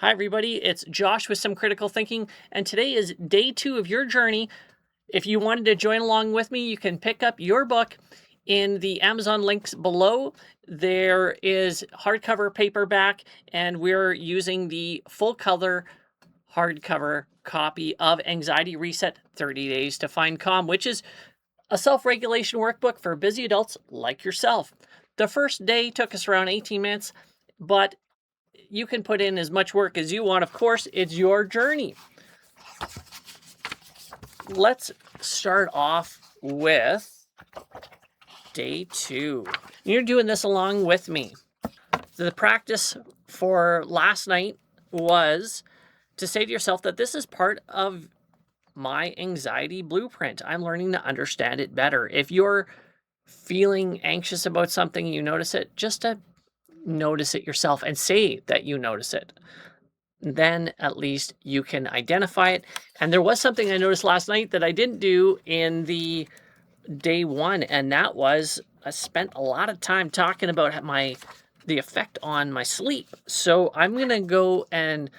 Hi, everybody. It's Josh with Some Critical Thinking, and today is day 2 of your journey. If you wanted to join along with me, you can pick up your book in the Amazon links below. There is hardcover, paperback, and we're using the full color hardcover copy of Anxiety Reset 30 Days to Find Calm, which is a self-regulation workbook for busy adults like yourself. The first day took us around 18 minutes, but you can put in as much work as you want. Of course, it's your journey. Let's start off with day 2. You're doing this along with me. The practice for last night was to say to yourself that this is part of my anxiety blueprint. I'm learning to understand it better. If you're feeling anxious about something, you notice it, just to notice it yourself and say that you notice it. Then at least you can identify it. And there was something I noticed last night that I didn't do in the day 1, and that was I spent a lot of time talking about the effect on my sleep. So I'm going to go and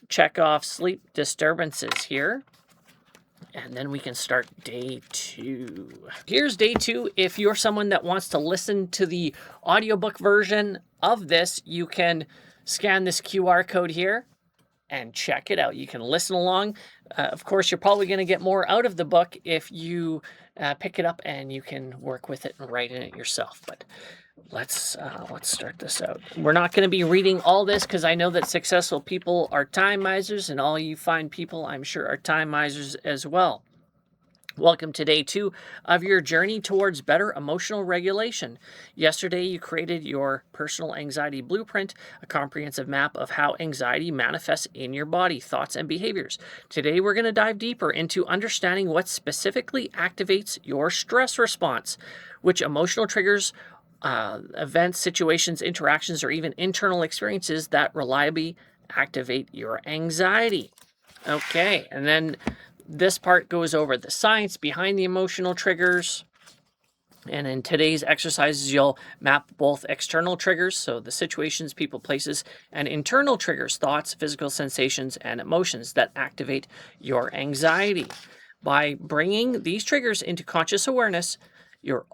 check off sleep disturbances here. And then we can start day 2. Here's day 2. If you're someone that wants to listen to the audiobook version of this, you can scan this QR code here and check it out. You can listen along. Of course, you're probably going to get more out of the book if you pick it up and you can work with it and write in it yourself. But let's start this out. We're not going to be reading all this because I know that successful people are time misers, and all you fine people, I'm sure, are time misers as well. Welcome to day 2 of your journey towards better emotional regulation. Yesterday, you created your personal anxiety blueprint, a comprehensive map of how anxiety manifests in your body, thoughts, and behaviors. Today, we're going to dive deeper into understanding what specifically activates your stress response, which emotional triggers, events, situations, interactions, or even internal experiences that reliably activate your anxiety. Okay, and then this part goes over the science behind the emotional triggers. And in today's exercises, you'll map both external triggers, so the situations, people, places, and internal triggers, thoughts, physical sensations, and emotions that activate your anxiety. By bringing these triggers into conscious awareness, you're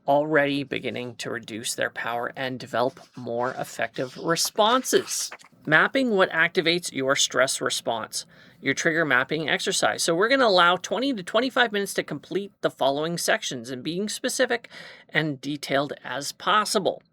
already beginning to reduce their power and develop more effective responses. Mapping what activates your stress response, your trigger mapping exercise. So we're going to allow 20 to 25 minutes to complete the following sections and being specific and detailed as possible.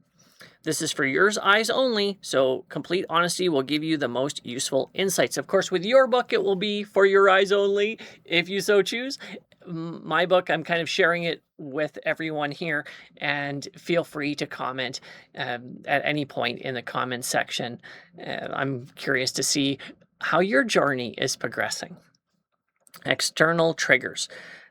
This is for your eyes only, so complete honesty will give you the most useful insights. Of course, with your book, it will be for your eyes only, if you so choose. My book, I'm kind of sharing it with everyone here, and feel free to comment at any point in the comment section. I'm curious to see how your journey is progressing. External triggers.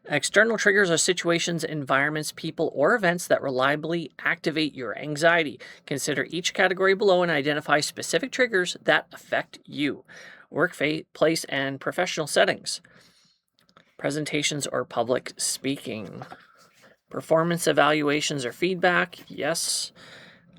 External triggers are situations, environments, people, or events that reliably activate your anxiety. Consider each category below and identify specific triggers that affect you. Workplace and professional settings. Presentations or public speaking. Performance evaluations or feedback, yes.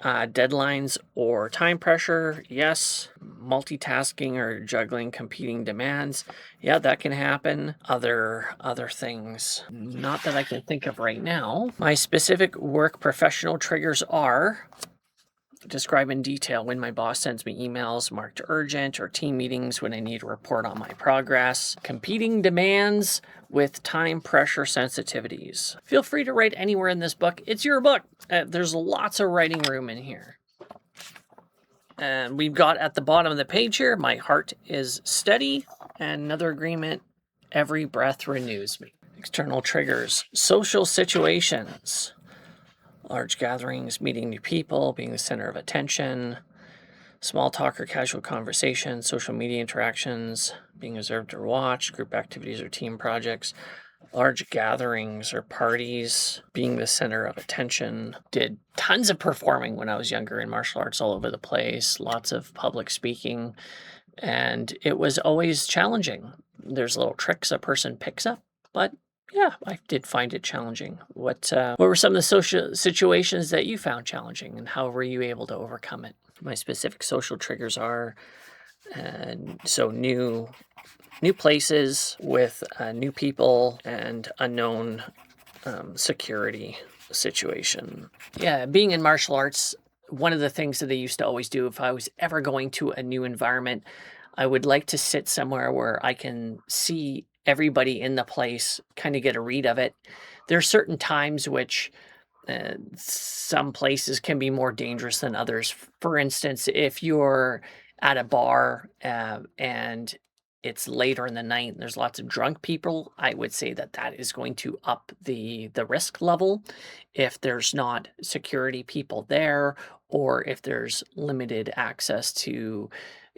Deadlines or time pressure, yes. Multitasking or juggling competing demands, yeah, that can happen. Other things, not that I can think of right now. My specific work professional triggers are: describe in detail when my boss sends me emails marked urgent, or team meetings when I need to report on my progress. Competing demands with time pressure sensitivities. Feel free to write anywhere in this book. It's your book. There's lots of writing room in here. And we've got at the bottom of the page here, my heart is steady, and another agreement, every breath renews me. External triggers, social situations. Large gatherings, meeting new people, being the center of attention, small talk or casual conversation, social media interactions, being observed or watched, group activities or team projects, large gatherings or parties, being the center of attention. Did tons of performing when I was younger in martial arts all over the place, lots of public speaking, and it was always challenging. There's little tricks a person picks up, but yeah, I did find it challenging. What were some of the social situations that you found challenging, and how were you able to overcome it? My specific social triggers are And so new places with new people and unknown security situation. Yeah, being in martial arts, one of the things that they used to always do if I was ever going to a new environment, I would like to sit somewhere where I can see everybody in the place, kind of get a read of it. There are certain times which some places can be more dangerous than others. For instance, if you're at a bar and it's later in the night and there's lots of drunk people, I would say that that is going to up the risk level. If there's not security people there, or if there's limited access to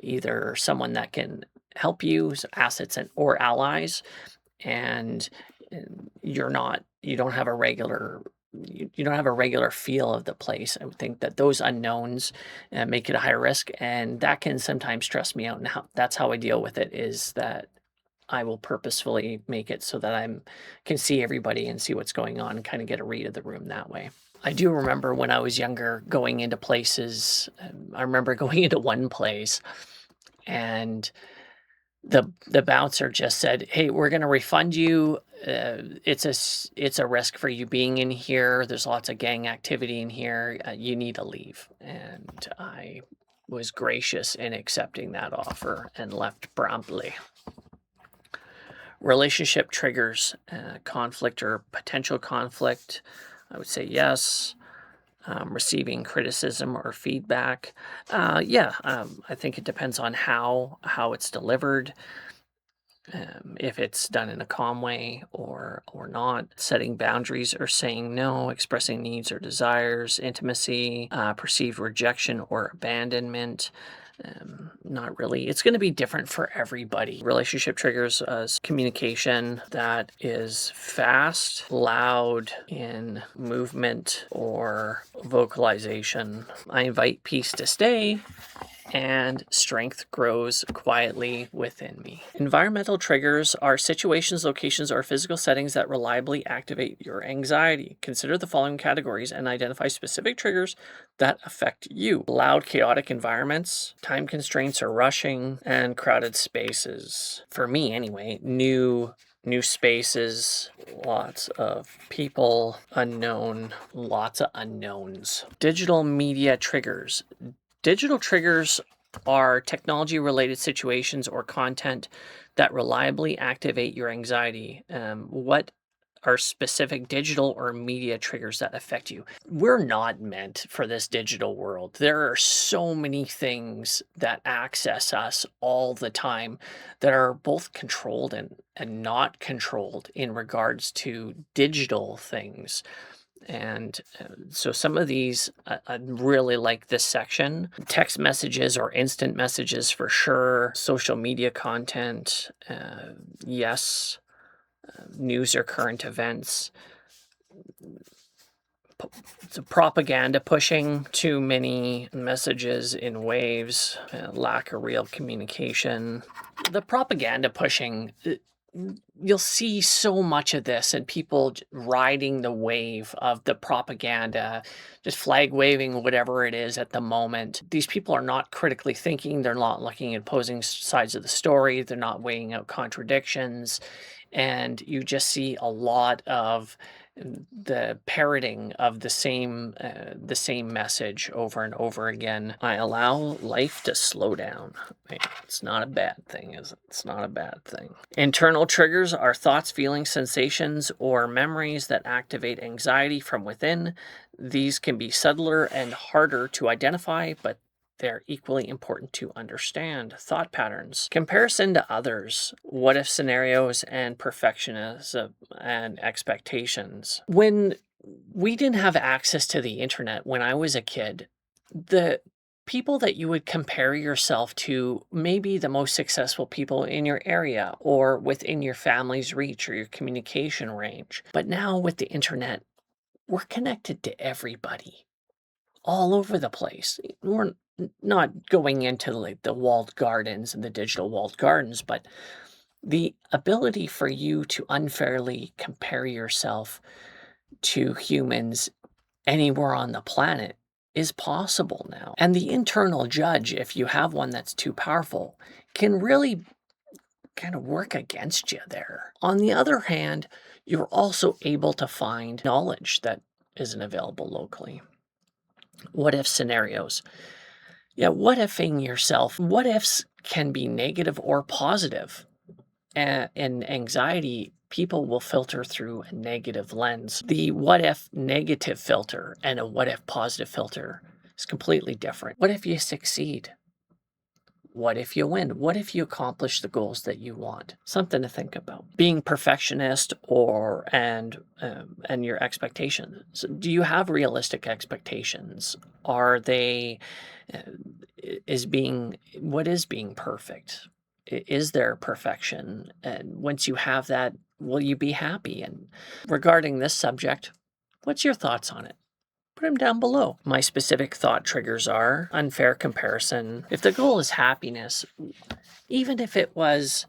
either someone that can help you, so assets and or allies, and you don't have a regular you don't have a regular feel of the place. I would think that those unknowns make it a higher risk, and that can sometimes stress me out. And that's how I deal with it, is that I will purposefully make it so that I'm can see everybody and see what's going on and kind of get a read of the room that way. I do remember when I was younger going into places. I remember going into one place, and the bouncer just said, "Hey, we're going to refund you. It's a risk for you being in here. There's lots of gang activity in here. You need to leave." And I was gracious in accepting that offer and left promptly. Relationship triggers, conflict or potential conflict. I would say yes. Receiving criticism or feedback. Yeah, I think it depends on how it's delivered. If it's done in a calm way or not. Setting boundaries or saying no, expressing needs or desires, intimacy, perceived rejection or abandonment. Not really. It's going to be different for everybody. Relationship triggers communication that is fast, loud in movement or vocalization. I invite peace to stay, and strength grows quietly within me. Environmental triggers are situations, locations, or physical settings that reliably activate your anxiety. Consider the following categories and identify specific triggers that affect you. Loud, chaotic environments, time constraints or rushing, and crowded spaces. For me, anyway, new spaces, lots of people, unknown, lots of unknowns. Digital media triggers. Digital triggers are technology-related situations or content that reliably activate your anxiety. What are specific digital or media triggers that affect you? We're not meant for this digital world. There are so many things that access us all the time that are both controlled and not controlled in regards to digital things. And so some of these, I really like this section. Text messages or instant messages for sure. Social media content, yes. News or current events. So propaganda pushing, too many messages in waves, lack of real communication. The propaganda pushing, you'll see so much of this, and people riding the wave of the propaganda, just flag waving whatever it is at the moment. These people are not critically thinking. They're not looking at opposing sides of the story. They're not weighing out contradictions. And you just see a lot of the parroting of the same message over and over again. I allow life to slow down. It's not a bad thing, is it? It's not a bad thing. Internal triggers are thoughts, feelings, sensations, or memories that activate anxiety from within. These can be subtler and harder to identify, but they're equally important to understand. Thought patterns, comparison to others, what if scenarios, and perfectionism and expectations. When we didn't have access to the internet when I was a kid, the people that you would compare yourself to may be the most successful people in your area or within your family's reach or your communication range. But now with the internet, we're connected to everybody all over the place. We're not going into like the walled gardens and the digital walled gardens, but the ability for you to unfairly compare yourself to humans anywhere on the planet is possible now. And the internal judge, if you have one that's too powerful, can really kind of work against you there. On the other hand, you're also able to find knowledge that isn't available locally. What if scenarios? Yeah, what ifing yourself? What ifs can be negative or positive. And anxiety, people will filter through a negative lens. The what if negative filter and a what if positive filter is completely different. What if you succeed? What if you win? What if you accomplish the goals that you want? Something to think about. Being perfectionist and your expectations. Do you have realistic expectations? Are they what is being perfect? Is there perfection? And once you have that, will you be happy? And regarding this subject, what's your thoughts on it? Put them down below. My specific thought triggers are unfair comparison. If the goal is happiness, even if it was,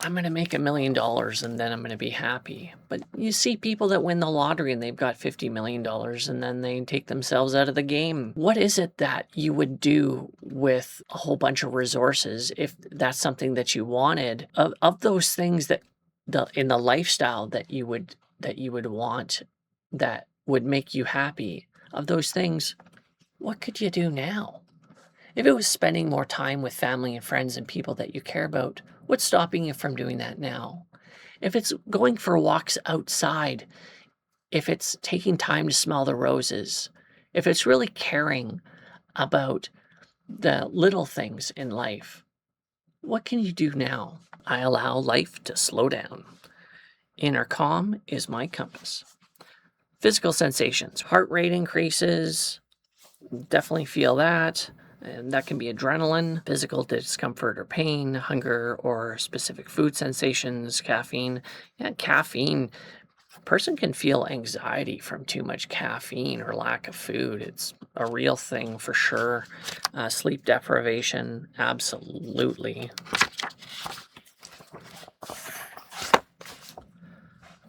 I'm going to make $1 million and then I'm going to be happy. But you see people that win the lottery and they've got $50 million and then they take themselves out of the game. What is it that you would do with a whole bunch of resources if that's something that you wanted? Of those things that in the lifestyle that you would want, that would make you happy, of those things, what could you do now? If it was spending more time with family and friends and people that you care about, what's stopping you from doing that now? If it's going for walks outside, if it's taking time to smell the roses, if it's really caring about the little things in life, what can you do now? I allow life to slow down. Inner calm is my compass. Physical sensations, heart rate increases, definitely feel that. And that can be adrenaline, physical discomfort or pain, hunger or specific food sensations, caffeine. Yeah, caffeine. A person can feel anxiety from too much caffeine or lack of food. It's a real thing for sure. Sleep deprivation, absolutely.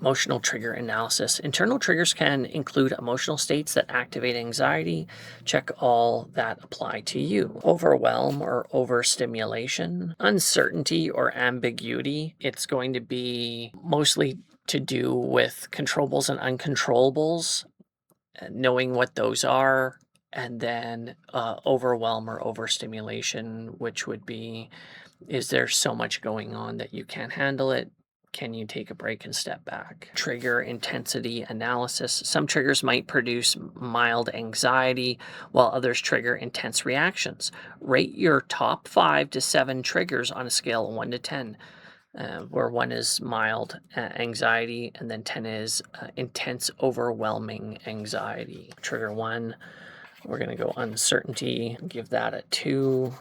Emotional trigger analysis. Internal triggers can include emotional states that activate anxiety. Check all that apply to you. Overwhelm or overstimulation, uncertainty or ambiguity. It's going to be mostly to do with controllables and uncontrollables, knowing what those are, and then overwhelm or overstimulation, which would be, is there so much going on that you can't handle it? Can you take a break and step back? Trigger intensity analysis. Some triggers might produce mild anxiety, while others trigger intense reactions. Rate your top 5 to 7 triggers on a scale of 1 to 10, where 1 is mild anxiety and then 10 is intense, overwhelming anxiety. Trigger 1, we're going to go uncertainty, give that a 2.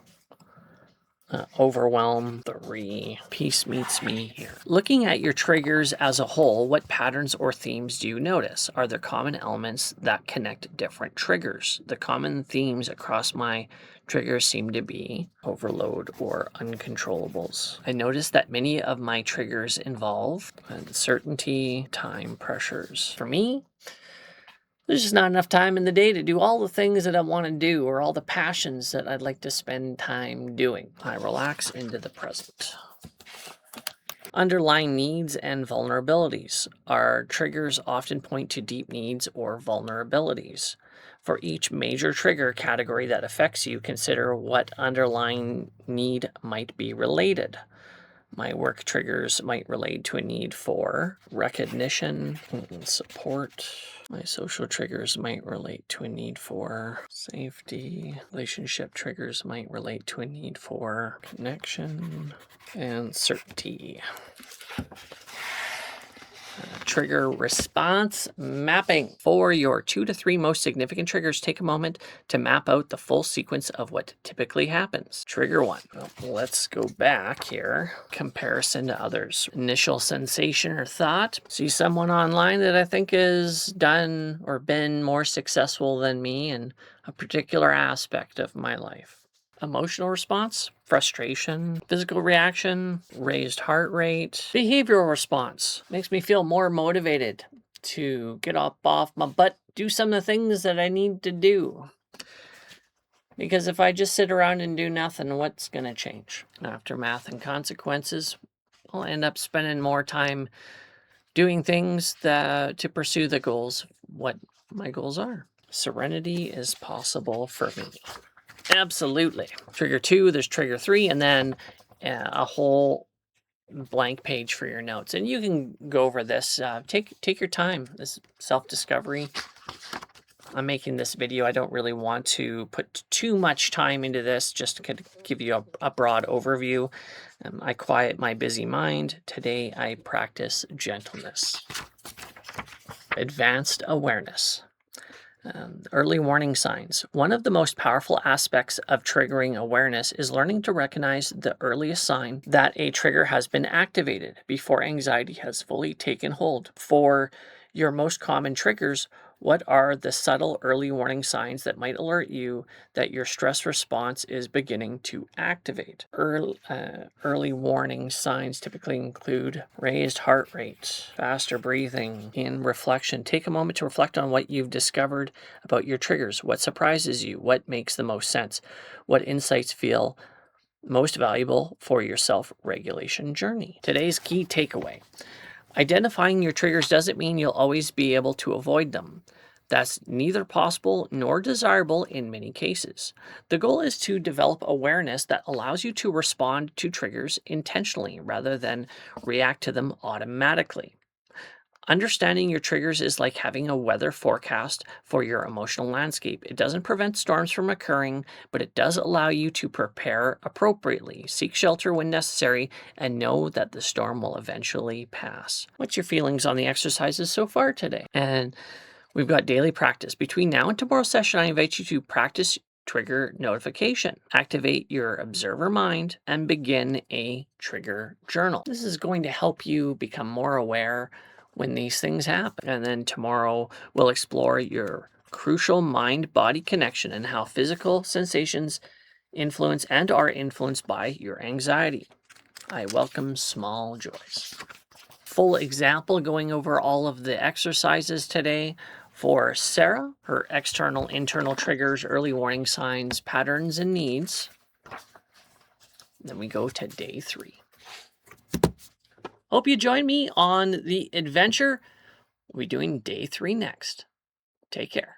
Overwhelm, 3. Peace meets me here. Looking at your triggers as a whole, what patterns or themes do you notice? Are there common elements that connect different triggers? The common themes across my triggers seem to be overload or uncontrollables. I noticed that many of my triggers involve uncertainty, time pressures. For me, there's just not enough time in the day to do all the things that I want to do or all the passions that I'd like to spend time doing. I relax into the present. Underlying needs and vulnerabilities. Our triggers often point to deep needs or vulnerabilities. For each major trigger category that affects you, consider what underlying need might be related. My work triggers might relate to a need for recognition and support. My social triggers might relate to a need for safety. Relationship triggers might relate to a need for connection and certainty. Trigger response mapping. For your 2 to 3 most significant triggers, take a moment to map out the full sequence of what typically happens. Trigger 1. Well, let's go back here. Comparison to others. Initial sensation or thought. See someone online that I think has done or been more successful than me in a particular aspect of my life. Emotional response, frustration. Physical reaction, raised heart rate. Behavioral response makes me feel more motivated to get up off my butt do some of the things that I need to do. Because if I just sit around and do nothing, what's going to change? Aftermath and consequences, I'll end up spending more time doing things to pursue the goals, what my goals are. Serenity is possible for me. Absolutely. Trigger 2, there's trigger 3, and then a whole blank page for your notes. And you can go over this. Take your time. This self-discovery. I'm making this video. I don't really want to put too much time into this, just to give you a broad overview. I quiet my busy mind. Today I practice gentleness. Advanced awareness. Early warning signs. One of the most powerful aspects of triggering awareness is learning to recognize the earliest sign that a trigger has been activated before anxiety has fully taken hold. For your most common triggers, what are the subtle early warning signs that might alert you that your stress response is beginning to activate? Early warning signs typically include raised heart rate, faster breathing. In reflection, take a moment to reflect on what you've discovered about your triggers. What surprises you? What makes the most sense? What insights feel most valuable for your self-regulation journey? Today's key takeaway. Identifying your triggers doesn't mean you'll always be able to avoid them. That's neither possible nor desirable in many cases. The goal is to develop awareness that allows you to respond to triggers intentionally rather than react to them automatically. Understanding your triggers is like having a weather forecast for your emotional landscape. It doesn't prevent storms from occurring, but it does allow you to prepare appropriately, seek shelter when necessary, and know that the storm will eventually pass. What's your feelings on the exercises so far today? And we've got daily practice. Between now and tomorrow's session, I invite you to practice trigger notification. Activate your observer mind and begin a trigger journal. This is going to help you become more aware when these things happen. And then tomorrow we'll explore your crucial mind-body connection and how physical sensations influence and are influenced by your anxiety. I welcome small joys. Full example going over all of the exercises today. For Sarah, her external, internal triggers, early warning signs, patterns, and needs. Then we go to day 3. Hope you join me on the adventure. We'll be doing day 3 next. Take care.